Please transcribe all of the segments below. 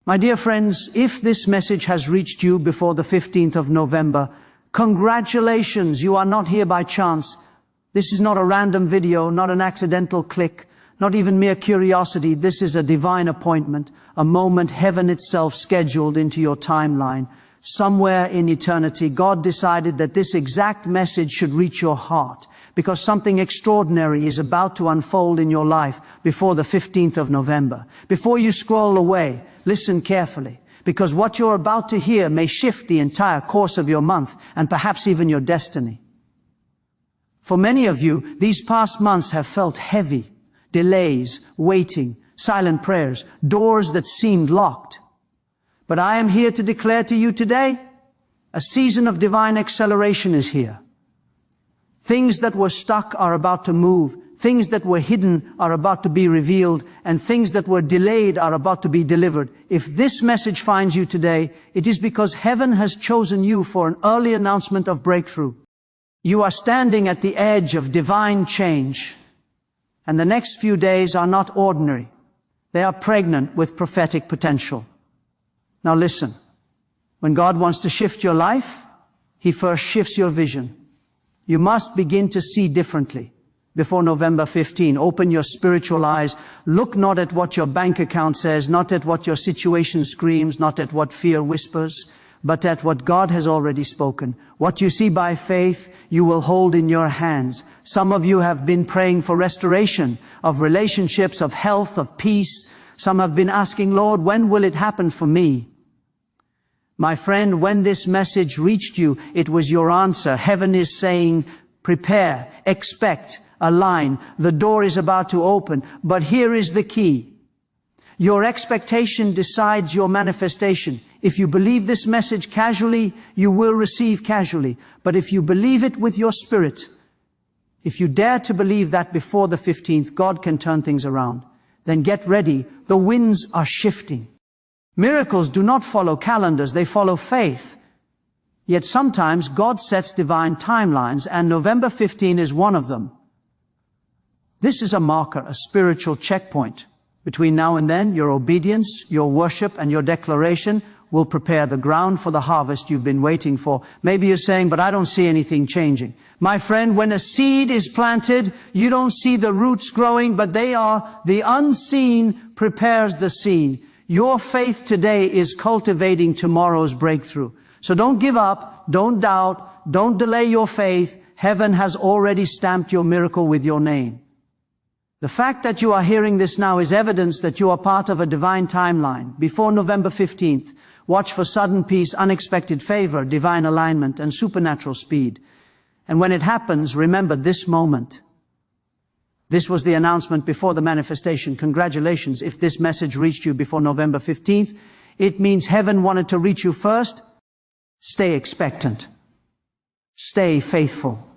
My dear friends, if this message has reached you before the 15th of November, congratulations, you are not here by chance. This is not a random video, not an accidental click, not even mere curiosity. This is a divine appointment, a moment heaven itself scheduled into your timeline. Somewhere in eternity, God decided that this exact message should reach your heart, because something extraordinary is about to unfold in your life before the 15th of November. Before you scroll away, listen carefully, because what you're about to hear may shift the entire course of your month and perhaps even your destiny. For many of you, these past months have felt heavy. Delays, waiting, silent prayers, doors that seemed locked. But I am here to declare to you today, a season of divine acceleration is here. Things that were stuck are about to move. Things that were hidden are about to be revealed, and things that were delayed are about to be delivered. If this message finds you today, it is because heaven has chosen you for an early announcement of breakthrough. You are standing at the edge of divine change, and the next few days are not ordinary. They are pregnant with prophetic potential. Now listen, when God wants to shift your life, He first shifts your vision. You must begin to see differently. Before November 15, open your spiritual eyes. Look not at what your bank account says, not at what your situation screams, not at what fear whispers, but at what God has already spoken. What you see by faith, you will hold in your hands. Some of you have been praying for restoration of relationships, of health, of peace. Some have been asking, Lord, when will it happen for me? My friend, when this message reached you, it was your answer. Heaven is saying, prepare, expect, align. The door is about to open. But here is the key. Your expectation decides your manifestation. If you believe this message casually, you will receive casually. But if you believe it with your spirit, if you dare to believe that before the 15th, God can turn things around. Then get ready. The winds are shifting. Miracles do not follow calendars, they follow faith. Yet sometimes God sets divine timelines, and November 15 is one of them. This is a marker, a spiritual checkpoint. Between now and then, your obedience, your worship, and your declaration will prepare the ground for the harvest you've been waiting for. Maybe you're saying, but I don't see anything changing. My friend, when a seed is planted, you don't see the roots growing, but they are the unseen prepares the seen. Your faith today is cultivating tomorrow's breakthrough. So don't give up, don't doubt, don't delay your faith. Heaven has already stamped your miracle with your name. The fact that you are hearing this now is evidence that you are part of a divine timeline. Before November 15th, watch for sudden peace, unexpected favor, divine alignment, and supernatural speed. And when it happens, remember this moment. This was the announcement before the manifestation. Congratulations. If this message reached you before November 15th, it means heaven wanted to reach you first. Stay expectant. Stay faithful.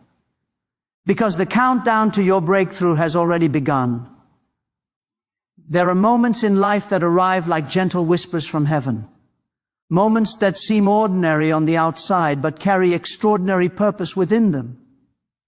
Because the countdown to your breakthrough has already begun. There are moments in life that arrive like gentle whispers from heaven. Moments that seem ordinary on the outside, but carry extraordinary purpose within them.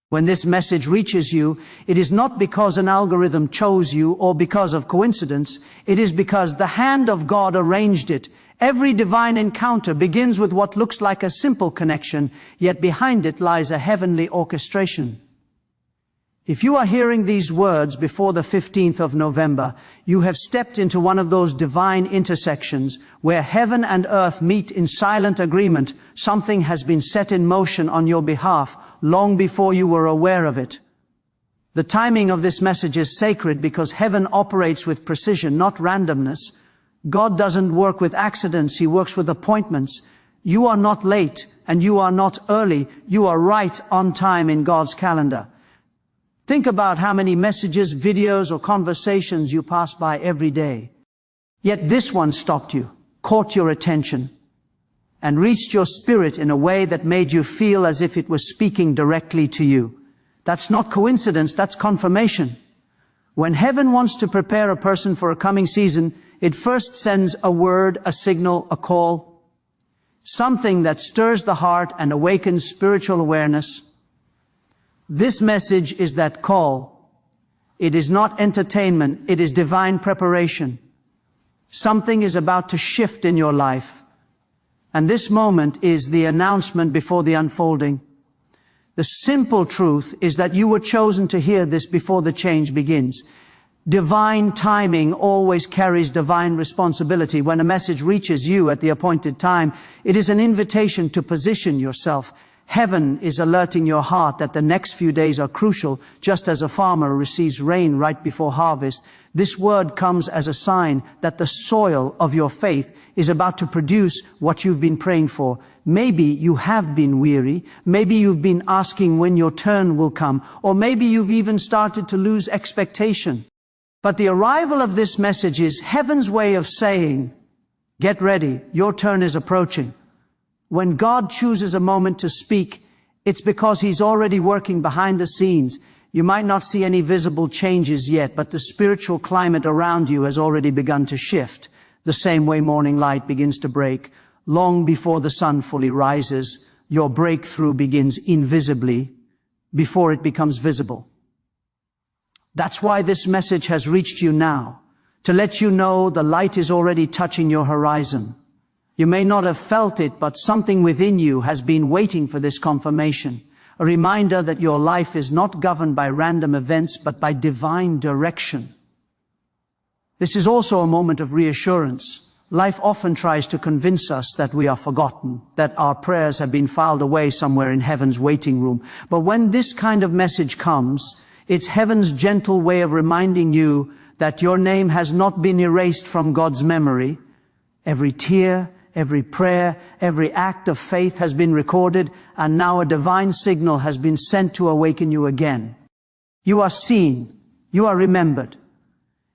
When this message reaches you, it is not because an algorithm chose you or because of coincidence. It is because the hand of God arranged it. Every divine encounter begins with what looks like a simple connection, yet behind it lies a heavenly orchestration. If you are hearing these words before the 15th of November, you have stepped into one of those divine intersections where heaven and earth meet in silent agreement. Something has been set in motion on your behalf long before you were aware of it. The timing of this message is sacred because heaven operates with precision, not randomness. God doesn't work with accidents, He works with appointments. You are not late and you are not early. You are right on time in God's calendar. Think about how many messages, videos, or conversations you pass by every day. Yet this one stopped you, caught your attention, and reached your spirit in a way that made you feel as if it was speaking directly to you. That's not coincidence, that's confirmation. When heaven wants to prepare a person for a coming season, it first sends a word, a signal, a call, something that stirs the heart and awakens spiritual awareness. This message is that call. It is not entertainment, it is divine preparation. Something is about to shift in your life. And this moment is the announcement before the unfolding. The simple truth is that you were chosen to hear this before the change begins. Divine timing always carries divine responsibility. When a message reaches you at the appointed time, it is an invitation to position yourself. Heaven is alerting your heart that the next few days are crucial, just as a farmer receives rain right before harvest. This word comes as a sign that the soil of your faith is about to produce what you've been praying for. Maybe you have been weary. Maybe you've been asking when your turn will come. Or maybe you've even started to lose expectation. But the arrival of this message is heaven's way of saying, get ready, your turn is approaching. When God chooses a moment to speak, it's because He's already working behind the scenes. You might not see any visible changes yet, but the spiritual climate around you has already begun to shift, the same way morning light begins to break. Long before the sun fully rises, your breakthrough begins invisibly before it becomes visible. That's why this message has reached you now, to let you know the light is already touching your horizon. You may not have felt it, but something within you has been waiting for this confirmation. A reminder that your life is not governed by random events, but by divine direction. This is also a moment of reassurance. Life often tries to convince us that we are forgotten, that our prayers have been filed away somewhere in heaven's waiting room. But when this kind of message comes, it's heaven's gentle way of reminding you that your name has not been erased from God's memory. Every tear, every prayer, every act of faith has been recorded, and now a divine signal has been sent to awaken you again. You are seen. You are remembered.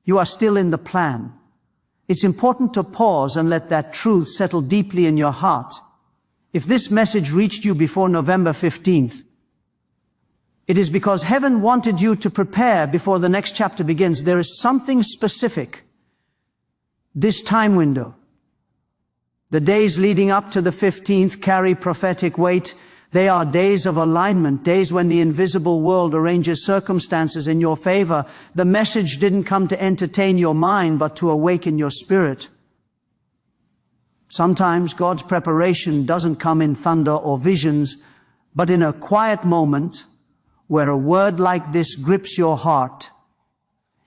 You are still in the plan. It's important to pause and let that truth settle deeply in your heart. If this message reached you before November 15th, it is because heaven wanted you to prepare before the next chapter begins. There is something specific. This time window. The days leading up to the 15th carry prophetic weight. They are days of alignment, days when the invisible world arranges circumstances in your favor. The message didn't come to entertain your mind, but to awaken your spirit. Sometimes God's preparation doesn't come in thunder or visions, but in a quiet moment where a word like this grips your heart.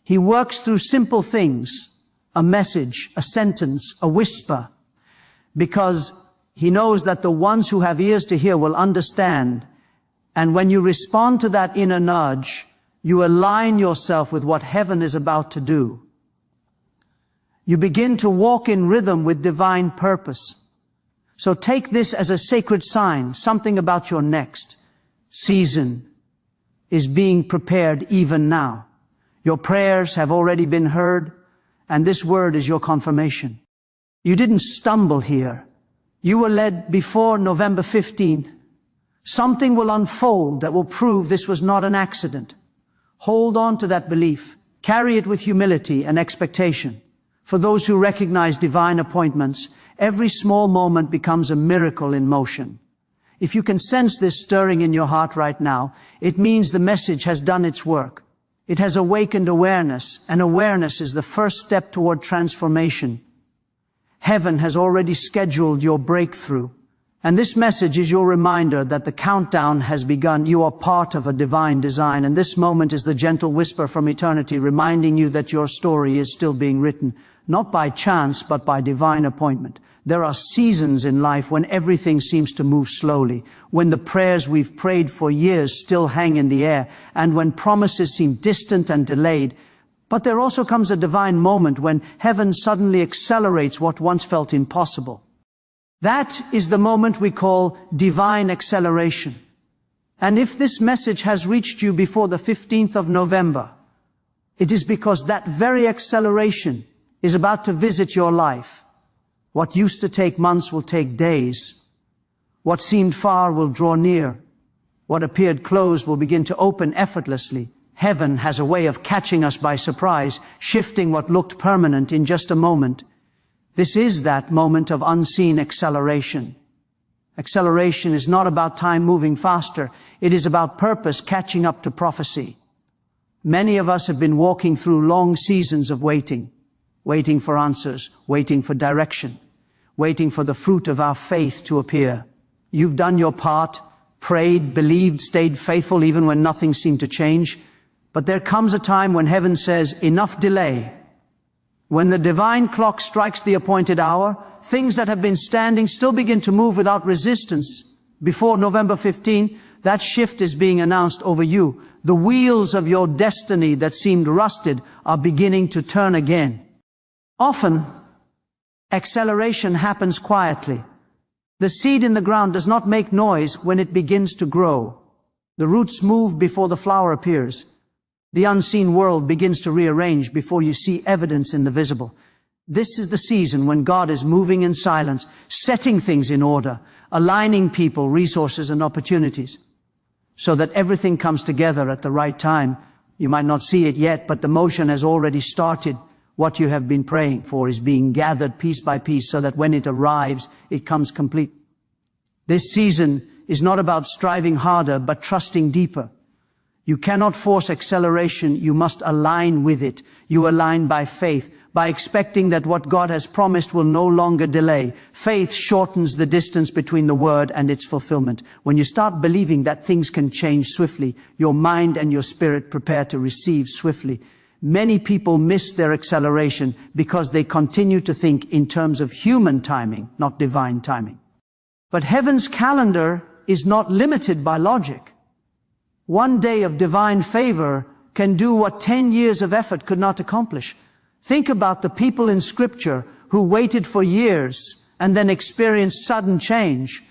He works through simple things, a message, a sentence, a whisper, because He knows that the ones who have ears to hear will understand. And when you respond to that inner nudge, you align yourself with what heaven is about to do. You begin to walk in rhythm with divine purpose. So take this as a sacred sign. Something about your next season is being prepared even now. Your prayers have already been heard, and this word is your confirmation. You didn't stumble here. You were led before November 15. Something will unfold that will prove this was not an accident. Hold on to that belief. Carry it with humility and expectation. For those who recognize divine appointments, every small moment becomes a miracle in motion. If you can sense this stirring in your heart right now, it means the message has done its work. It has awakened awareness, and awareness is the first step toward transformation. Heaven has already scheduled your breakthrough. And this message is your reminder that the countdown has begun. You are part of a divine design. And this moment is the gentle whisper from eternity reminding you that your story is still being written, not by chance, but by divine appointment. There are seasons in life when everything seems to move slowly, when the prayers we've prayed for years still hang in the air, and when promises seem distant and delayed. But there also comes a divine moment when heaven suddenly accelerates what once felt impossible. That is the moment we call divine acceleration. And if this message has reached you before the 15th of November, it is because that very acceleration is about to visit your life. What used to take months will take days. What seemed far will draw near. What appeared closed will begin to open effortlessly. Heaven has a way of catching us by surprise, shifting what looked permanent in just a moment. This is that moment of unseen acceleration. Acceleration is not about time moving faster. It is about purpose catching up to prophecy. Many of us have been walking through long seasons of waiting. waiting for answers, waiting for direction, waiting for the fruit of our faith to appear. You've done your part, prayed, believed, stayed faithful even when nothing seemed to change. But there comes a time when heaven says, enough delay. When the divine clock strikes the appointed hour, things that have been standing still begin to move without resistance. Before November 15, that shift is being announced over you. The wheels of your destiny that seemed rusted are beginning to turn again. Often, acceleration happens quietly. The seed in the ground does not make noise when it begins to grow. The roots move before the flower appears. The unseen world begins to rearrange before you see evidence in the visible. This is the season when God is moving in silence, setting things in order, aligning people, resources, and opportunities, so that everything comes together at the right time. You might not see it yet, but the motion has already started. What you have been praying for is being gathered piece by piece so that when it arrives, it comes complete. This season is not about striving harder, but trusting deeper. You cannot force acceleration, you must align with it. You align by faith, by expecting that what God has promised will no longer delay. Faith shortens the distance between the word and its fulfillment. When you start believing that things can change swiftly, your mind and your spirit prepare to receive swiftly. Many people miss their acceleration because they continue to think in terms of human timing, not divine timing. But heaven's calendar is not limited by logic. One day of divine favor can do what 10 years of effort could not accomplish. Think about the people in Scripture who waited for years and then experienced sudden change.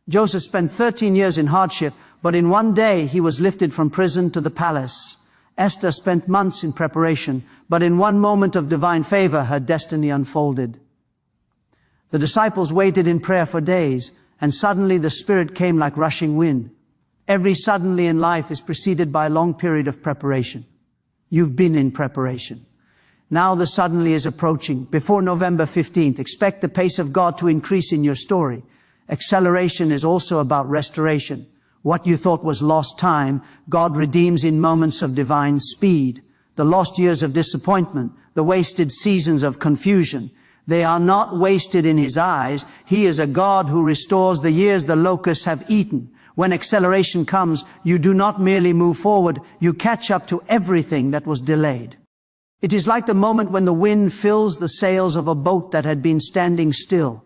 Joseph spent 13 years in hardship, but in one day he was lifted from prison to the palace. Esther spent months in preparation, but in one moment of divine favor, her destiny unfolded. The disciples waited in prayer for days, and suddenly the Spirit came like rushing wind. Every suddenly in life is preceded by a long period of preparation. You've been in preparation. Now the suddenly is approaching. Before November 15th, expect the pace of God to increase in your story. Acceleration is also about restoration. What you thought was lost time, God redeems in moments of divine speed. The lost years of disappointment, the wasted seasons of confusion, they are not wasted in His eyes. He is a God who restores the years the locusts have eaten. When acceleration comes, you do not merely move forward, you catch up to everything that was delayed. It is like the moment when the wind fills the sails of a boat that had been standing still.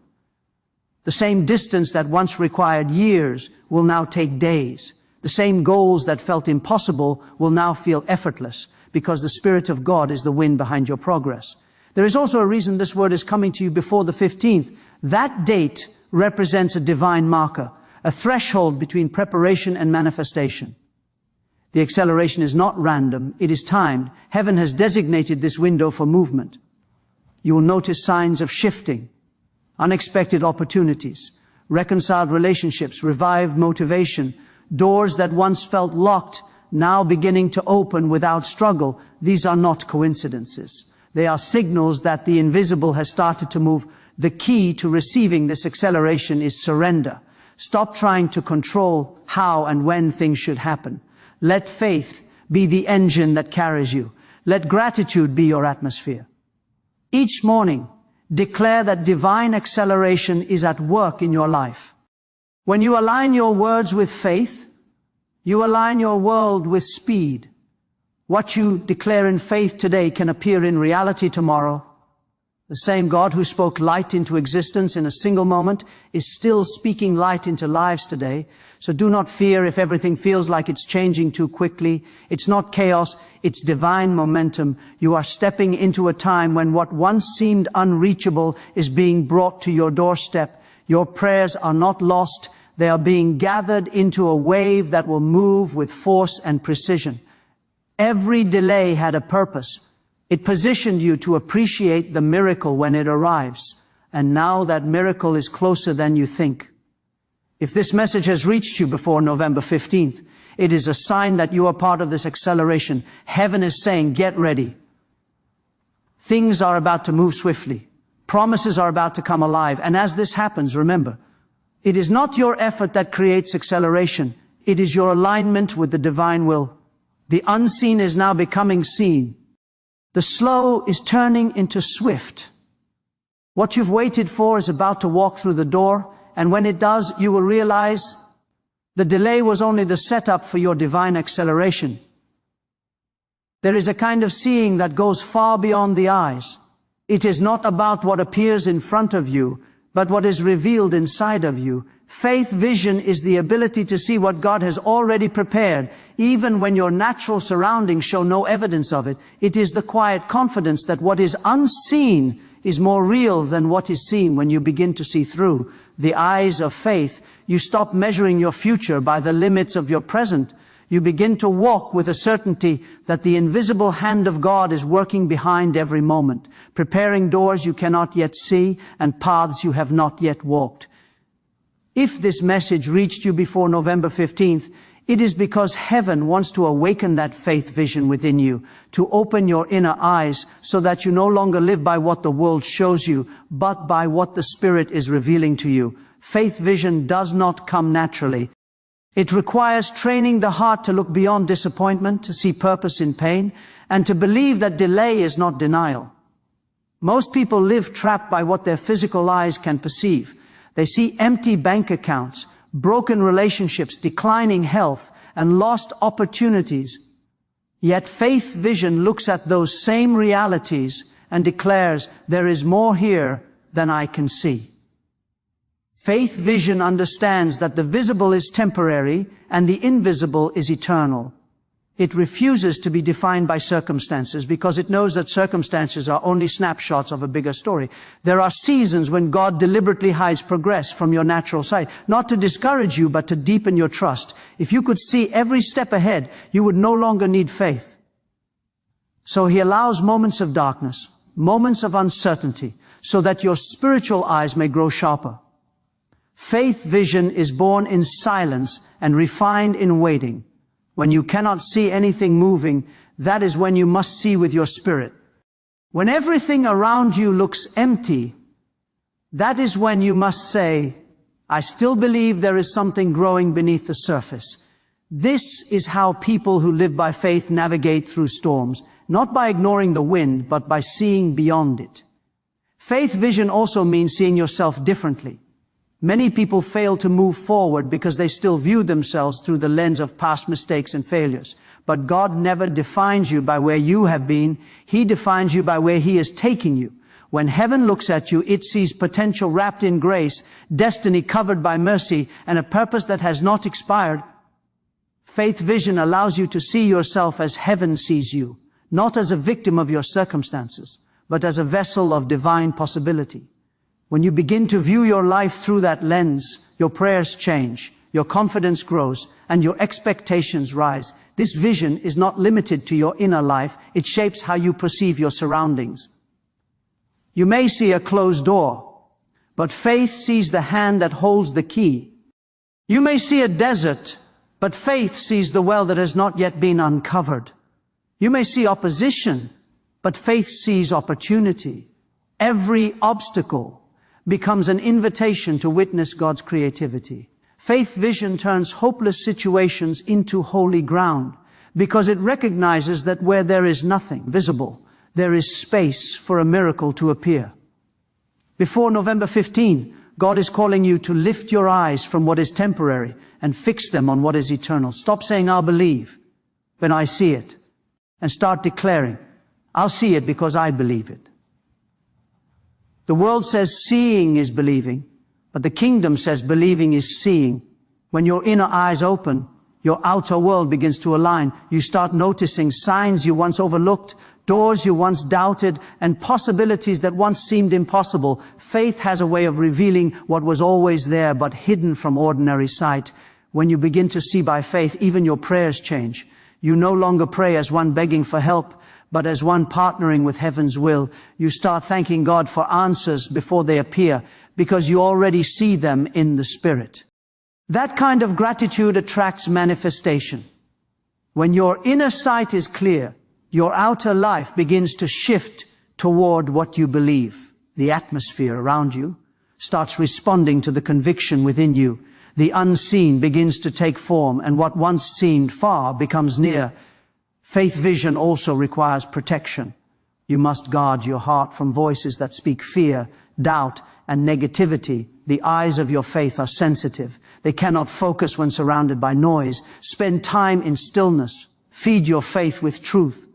The same distance that once required years will now take days. The same goals that felt impossible will now feel effortless, because the Spirit of God is the wind behind your progress. There is also a reason this word is coming to you before the 15th. That date represents a divine marker, a threshold between preparation and manifestation. The acceleration is not random, it is timed. Heaven has designated this window for movement. You will notice signs of shifting, unexpected opportunities, reconciled relationships, revived motivation, doors that once felt locked, now beginning to open without struggle. These are not coincidences. They are signals that the invisible has started to move. The key to receiving this acceleration is surrender. Stop trying to control how and when things should happen. Let faith be the engine that carries you. Let gratitude be your atmosphere. Each morning, declare that divine acceleration is at work in your life. When you align your words with faith, you align your world with speed. What you declare in faith today can appear in reality tomorrow. The same God who spoke light into existence in a single moment is still speaking light into lives today. So do not fear if everything feels like it's changing too quickly. It's not chaos, it's divine momentum. You are stepping into a time when what once seemed unreachable is being brought to your doorstep. Your prayers are not lost. They are being gathered into a wave that will move with force and precision. Every delay had a purpose. It positioned you to appreciate the miracle when it arrives. And now that miracle is closer than you think. If this message has reached you before November 15th, it is a sign that you are part of this acceleration. Heaven is saying, get ready. Things are about to move swiftly. Promises are about to come alive. And as this happens, remember, it is not your effort that creates acceleration. It is your alignment with the divine will. The unseen is now becoming seen. The slow is turning into swift. What you've waited for is about to walk through the door, and when it does, you will realize the delay was only the setup for your divine acceleration. There is a kind of seeing that goes far beyond the eyes. It is not about what appears in front of you, but what is revealed inside of you. Faith vision is the ability to see what God has already prepared, even when your natural surroundings show no evidence of it. It is the quiet confidence that what is unseen is more real than what is seen. When you begin to see through the eyes of faith, you stop measuring your future by the limits of your present. You begin to walk with a certainty that the invisible hand of God is working behind every moment, preparing doors you cannot yet see and paths you have not yet walked. If this message reached you before November 15th, it is because heaven wants to awaken that faith vision within you, to open your inner eyes so that you no longer live by what the world shows you, but by what the Spirit is revealing to you. Faith vision does not come naturally. It requires training the heart to look beyond disappointment, to see purpose in pain, and to believe that delay is not denial. Most people live trapped by what their physical eyes can perceive. They see empty bank accounts, broken relationships, declining health, and lost opportunities. Yet faith vision looks at those same realities and declares, there is more here than I can see. Faith vision understands that the visible is temporary and the invisible is eternal. It refuses to be defined by circumstances because it knows that circumstances are only snapshots of a bigger story. There are seasons when God deliberately hides progress from your natural sight, not to discourage you, but to deepen your trust. If you could see every step ahead, you would no longer need faith. So He allows moments of darkness, moments of uncertainty, so that your spiritual eyes may grow sharper. Faith vision is born in silence and refined in waiting. When you cannot see anything moving, that is when you must see with your spirit. When everything around you looks empty, that is when you must say, I still believe there is something growing beneath the surface. This is how people who live by faith navigate through storms, not by ignoring the wind, but by seeing beyond it. Faith vision also means seeing yourself differently. Many people fail to move forward because they still view themselves through the lens of past mistakes and failures. But God never defines you by where you have been. He defines you by where He is taking you. When heaven looks at you, it sees potential wrapped in grace, destiny covered by mercy, and a purpose that has not expired. Faith vision allows you to see yourself as heaven sees you, not as a victim of your circumstances, but as a vessel of divine possibility. When you begin to view your life through that lens, your prayers change, your confidence grows, and your expectations rise. This vision is not limited to your inner life. It shapes how you perceive your surroundings. You may see a closed door, but faith sees the hand that holds the key. You may see a desert, but faith sees the well that has not yet been uncovered. You may see opposition, but faith sees opportunity. Every obstacle becomes an invitation to witness God's creativity. Faith vision turns hopeless situations into holy ground because it recognizes that where there is nothing visible, there is space for a miracle to appear. Before November 15, God is calling you to lift your eyes from what is temporary and fix them on what is eternal. Stop saying, I'll believe when I see it, and start declaring, I'll see it because I believe it. The world says seeing is believing, but the kingdom says believing is seeing. When your inner eyes open, your outer world begins to align. You start noticing signs you once overlooked, doors you once doubted, and possibilities that once seemed impossible. Faith has a way of revealing what was always there but hidden from ordinary sight. When you begin to see by faith, even your prayers change. You no longer pray as one begging for help, but as one partnering with heaven's will. You start thanking God for answers before they appear, because you already see them in the Spirit. That kind of gratitude attracts manifestation. When your inner sight is clear, your outer life begins to shift toward what you believe. The atmosphere around you starts responding to the conviction within you. The unseen begins to take form, and what once seemed far becomes near. Faith vision also requires protection. You must guard your heart from voices that speak fear, doubt, and negativity. The eyes of your faith are sensitive. They cannot focus when surrounded by noise. Spend time in stillness. Feed your faith with truth.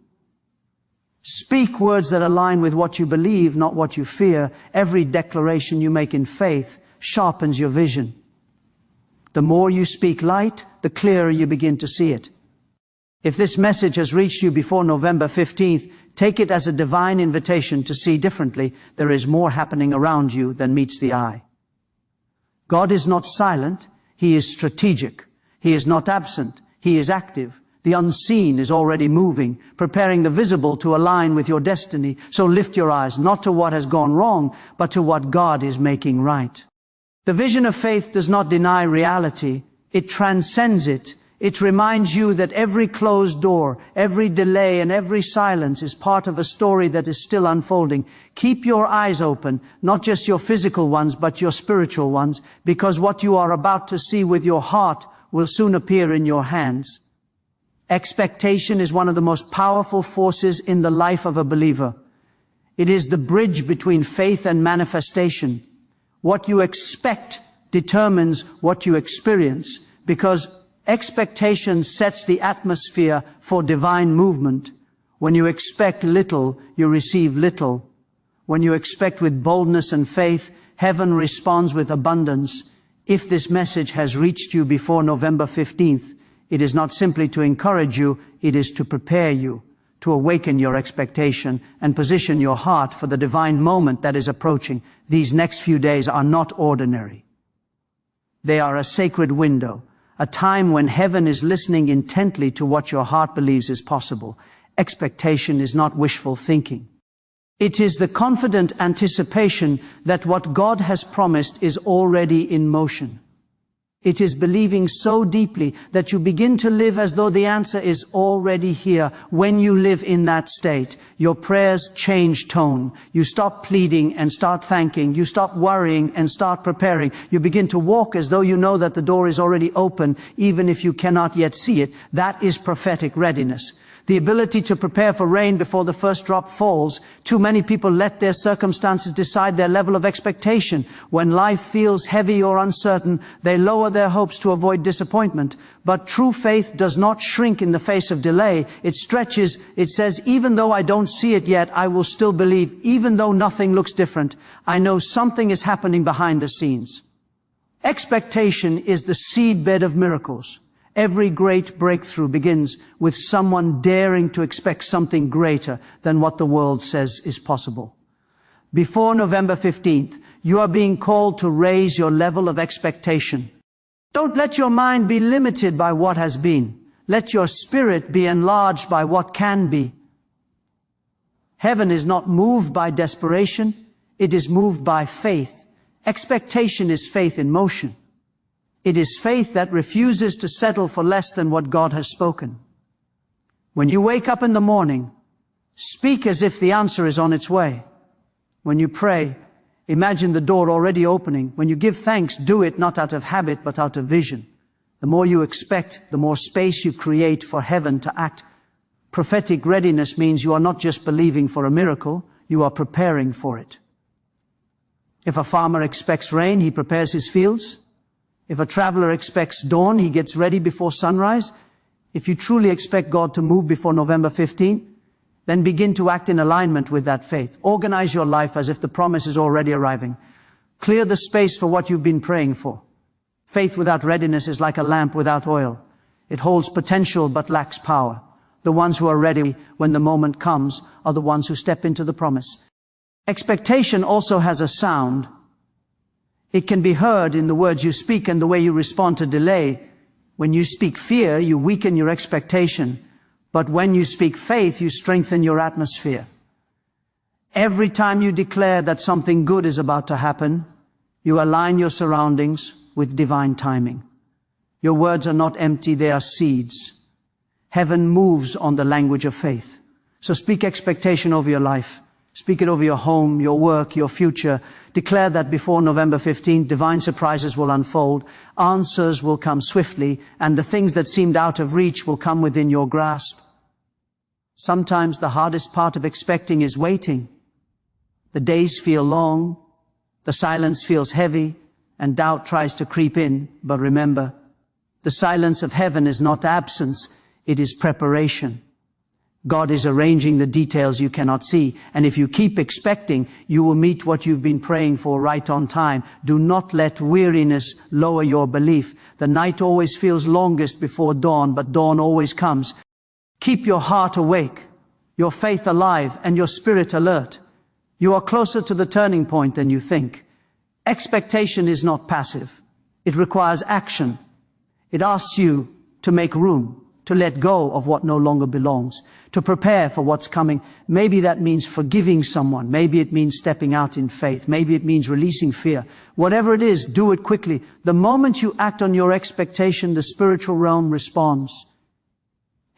Speak words that align with what you believe, not what you fear. Every declaration you make in faith sharpens your vision. The more you speak light, the clearer you begin to see it. If this message has reached you before November 15th, take it as a divine invitation to see differently. There is more happening around you than meets the eye. God is not silent. He is strategic. He is not absent. He is active. The unseen is already moving, preparing the visible to align with your destiny. So lift your eyes not to what has gone wrong, but to what God is making right. The vision of faith does not deny reality. It transcends it. It reminds you that every closed door, every delay, and every silence is part of a story that is still unfolding. Keep your eyes open, not just your physical ones, but your spiritual ones, because what you are about to see with your heart will soon appear in your hands. Expectation is one of the most powerful forces in the life of a believer. It is the bridge between faith and manifestation. What you expect determines what you experience, because expectation sets the atmosphere for divine movement. When you expect little, you receive little. When you expect with boldness and faith, heaven responds with abundance. If this message has reached you before November 15th, it is not simply to encourage you, it is to prepare you, to awaken your expectation and position your heart for the divine moment that is approaching. These next few days are not ordinary. They are a sacred window, a time when heaven is listening intently to what your heart believes is possible. Expectation is not wishful thinking. It is the confident anticipation that what God has promised is already in motion. It is believing so deeply that you begin to live as though the answer is already here. When you live in that state, your prayers change tone. You stop pleading and start thanking. You stop worrying and start preparing. You begin to walk as though you know that the door is already open, even if you cannot yet see it. That is prophetic readiness. The ability to prepare for rain before the first drop falls. Too many people let their circumstances decide their level of expectation. When life feels heavy or uncertain, they lower their hopes to avoid disappointment. But true faith does not shrink in the face of delay. It stretches. It says, even though I don't see it yet, I will still believe. Even though nothing looks different, I know something is happening behind the scenes. Expectation is the seedbed of miracles. Every great breakthrough begins with someone daring to expect something greater than what the world says is possible. Before November 15th, you are being called to raise your level of expectation. Don't let your mind be limited by what has been. Let your spirit be enlarged by what can be. Heaven is not moved by desperation. It is moved by faith. Expectation is faith in motion. It is faith that refuses to settle for less than what God has spoken. When you wake up in the morning, speak as if the answer is on its way. When you pray, imagine the door already opening. When you give thanks, do it not out of habit, but out of vision. The more you expect, the more space you create for heaven to act. Prophetic readiness means you are not just believing for a miracle, you are preparing for it. If a farmer expects rain, he prepares his fields. If a traveler expects dawn, he gets ready before sunrise. If you truly expect God to move before November 15, then begin to act in alignment with that faith. Organize your life as if the promise is already arriving. Clear the space for what you've been praying for. Faith without readiness is like a lamp without oil. It holds potential but lacks power. The ones who are ready when the moment comes are the ones who step into the promise. Expectation also has a sound. It can be heard in the words you speak and the way you respond to delay. When you speak fear, you weaken your expectation. But when you speak faith, you strengthen your atmosphere. Every time you declare that something good is about to happen, you align your surroundings with divine timing. Your words are not empty, they are seeds. Heaven moves on the language of faith. So speak expectation over your life. Speak it over your home, your work, your future. Declare that before November 15th, divine surprises will unfold, answers will come swiftly, and the things that seemed out of reach will come within your grasp. Sometimes the hardest part of expecting is waiting. The days feel long, the silence feels heavy, and doubt tries to creep in. But remember, the silence of heaven is not absence, it is preparation. God is arranging the details you cannot see, and if you keep expecting, you will meet what you've been praying for right on time. Do not let weariness lower your belief. The night always feels longest before dawn, but dawn always comes. Keep your heart awake, your faith alive, and your spirit alert. You are closer to the turning point than you think. Expectation is not passive. It requires action. It asks you to make room, to let go of what no longer belongs, to prepare for what's coming. Maybe that means forgiving someone. Maybe it means stepping out in faith. Maybe it means releasing fear. Whatever it is, do it quickly. The moment you act on your expectation, the spiritual realm responds.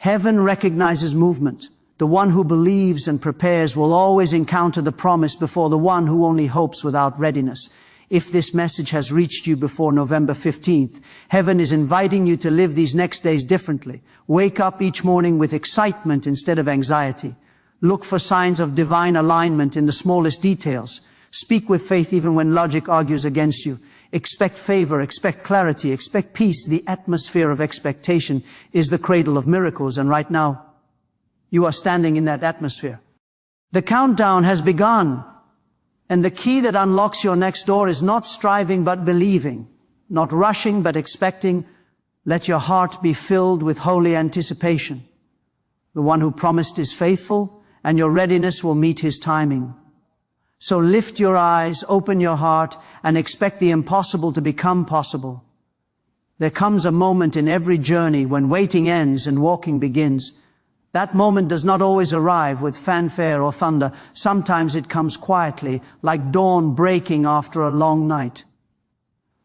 Heaven recognizes movement. The one who believes and prepares will always encounter the promise before the one who only hopes without readiness. If this message has reached you before November 15th, heaven is inviting you to live these next days differently. Wake up each morning with excitement instead of anxiety. Look for signs of divine alignment in the smallest details. Speak with faith even when logic argues against you. Expect favor, expect clarity, expect peace. The atmosphere of expectation is the cradle of miracles, and right now, you are standing in that atmosphere. The countdown has begun. And the key that unlocks your next door is not striving but believing, not rushing but expecting. Let your heart be filled with holy anticipation. The one who promised is faithful, and your readiness will meet his timing. So lift your eyes, open your heart, and expect the impossible to become possible. There comes a moment in every journey when waiting ends and walking begins. That moment does not always arrive with fanfare or thunder. Sometimes it comes quietly, like dawn breaking after a long night.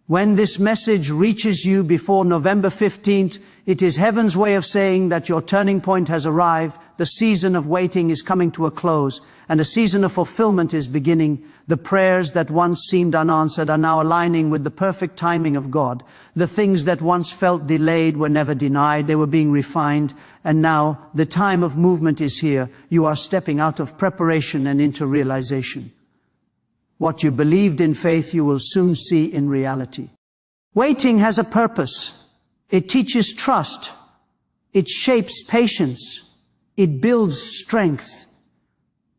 When this message reaches you before November 15th, it is heaven's way of saying that your turning point has arrived, the season of waiting is coming to a close, and a season of fulfillment is beginning. The prayers that once seemed unanswered are now aligning with the perfect timing of God. The things that once felt delayed were never denied, they were being refined, and now the time of movement is here. You are stepping out of preparation and into realization. What you believed in faith, you will soon see in reality. Waiting has a purpose. It teaches trust. It shapes patience. It builds strength.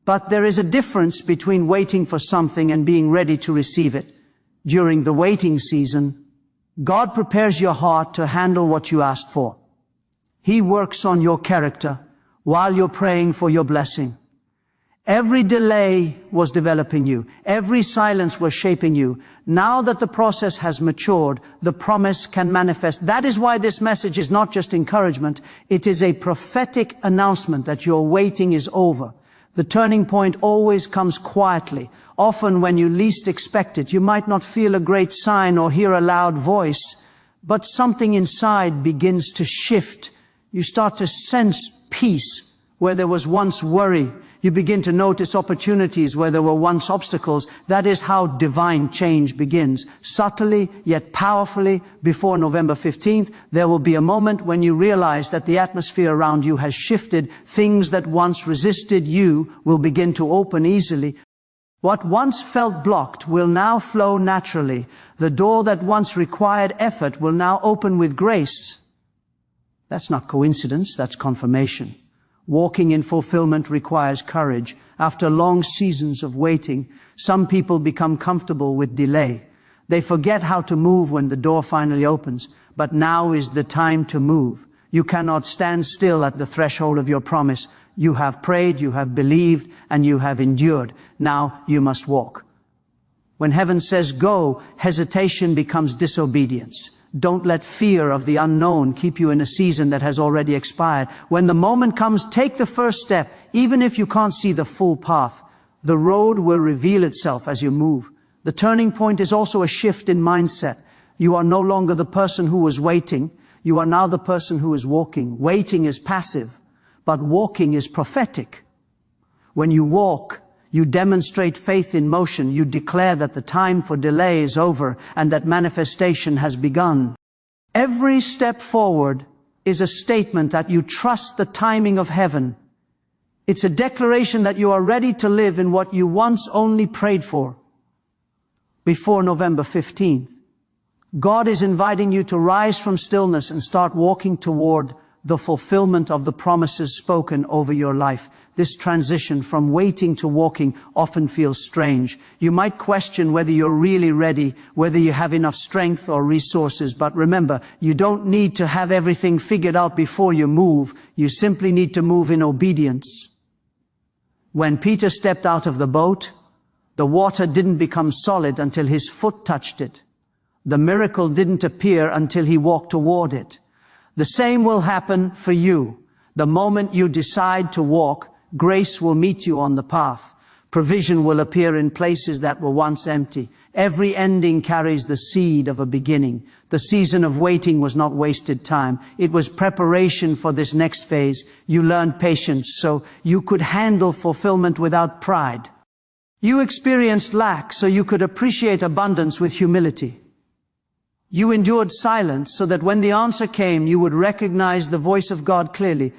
But there is a difference between waiting for something and being ready to receive it. During the waiting season, God prepares your heart to handle what you asked for. He works on your character while you're praying for your blessing. Every delay was developing you. Every silence was shaping you. Now that the process has matured, the promise can manifest. That is why this message is not just encouragement. It is a prophetic announcement that your waiting is over. The turning point always comes quietly. Often when you least expect it, you might not feel a great sign or hear a loud voice, but something inside begins to shift. You start to sense peace where there was once worry. You begin to notice opportunities where there were once obstacles. That is how divine change begins. Subtly, yet powerfully, before November 15th, there will be a moment when you realize that the atmosphere around you has shifted. Things that once resisted you will begin to open easily. What once felt blocked will now flow naturally. The door that once required effort will now open with grace. That's not coincidence, that's confirmation. Walking in fulfillment requires courage. After long seasons of waiting, some people become comfortable with delay. They forget how to move when the door finally opens. But now is the time to move. You cannot stand still at the threshold of your promise. You have prayed, you have believed, and you have endured. Now you must walk. When heaven says go, hesitation becomes disobedience. Don't let fear of the unknown keep you in a season that has already expired. When the moment comes, take the first step. Even if you can't see the full path, the road will reveal itself as you move. The turning point is also a shift in mindset. You are no longer the person who was waiting. You are now the person who is walking. Waiting is passive, but walking is prophetic. When you walk, you demonstrate faith in motion. You declare that the time for delay is over and that manifestation has begun. Every step forward is a statement that you trust the timing of heaven. It's a declaration that you are ready to live in what you once only prayed for before November 15th. God is inviting you to rise from stillness and start walking toward the fulfillment of the promises spoken over your life. This transition from waiting to walking often feels strange. You might question whether you're really ready, whether you have enough strength or resources. But remember, you don't need to have everything figured out before you move. You simply need to move in obedience. When Peter stepped out of the boat, the water didn't become solid until his foot touched it. The miracle didn't appear until he walked toward it. The same will happen for you. The moment you decide to walk, grace will meet you on the path. Provision will appear in places that were once empty. Every ending carries the seed of a beginning. The season of waiting was not wasted time. It was preparation for this next phase. You learned patience so you could handle fulfillment without pride. You experienced lack so you could appreciate abundance with humility. You endured silence so that when the answer came, you would recognize the voice of God clearly.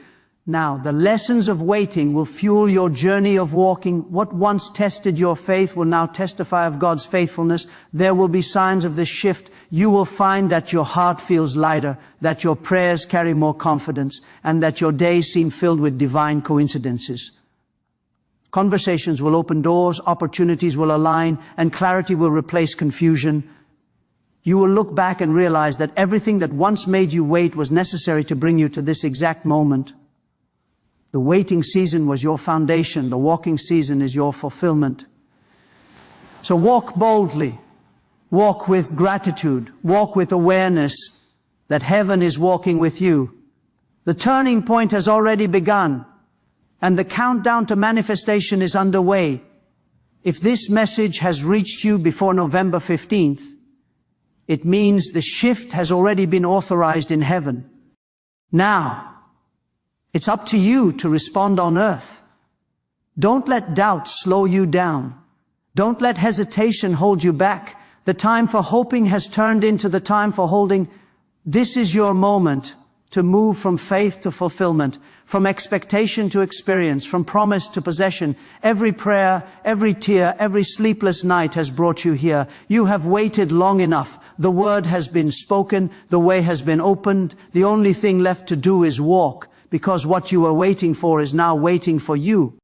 Now, the lessons of waiting will fuel your journey of walking. What once tested your faith will now testify of God's faithfulness. There will be signs of this shift. You will find that your heart feels lighter, that your prayers carry more confidence, and that your days seem filled with divine coincidences. Conversations will open doors, opportunities will align, and clarity will replace confusion. You will look back and realize that everything that once made you wait was necessary to bring you to this exact moment. The waiting season was your foundation. The walking season is your fulfillment. So walk boldly. Walk with gratitude. Walk with awareness that heaven is walking with you. The turning point has already begun, and the countdown to manifestation is underway. If this message has reached you before November 15th, it means the shift has already been authorized in heaven. Now, it's up to you to respond on earth. Don't let doubt slow you down. Don't let hesitation hold you back. The time for hoping has turned into the time for holding. This is your moment to move from faith to fulfillment, from expectation to experience, from promise to possession. Every prayer, every tear, every sleepless night has brought you here. You have waited long enough. The word has been spoken. The way has been opened. The only thing left to do is walk, because what you were waiting for is now waiting for you.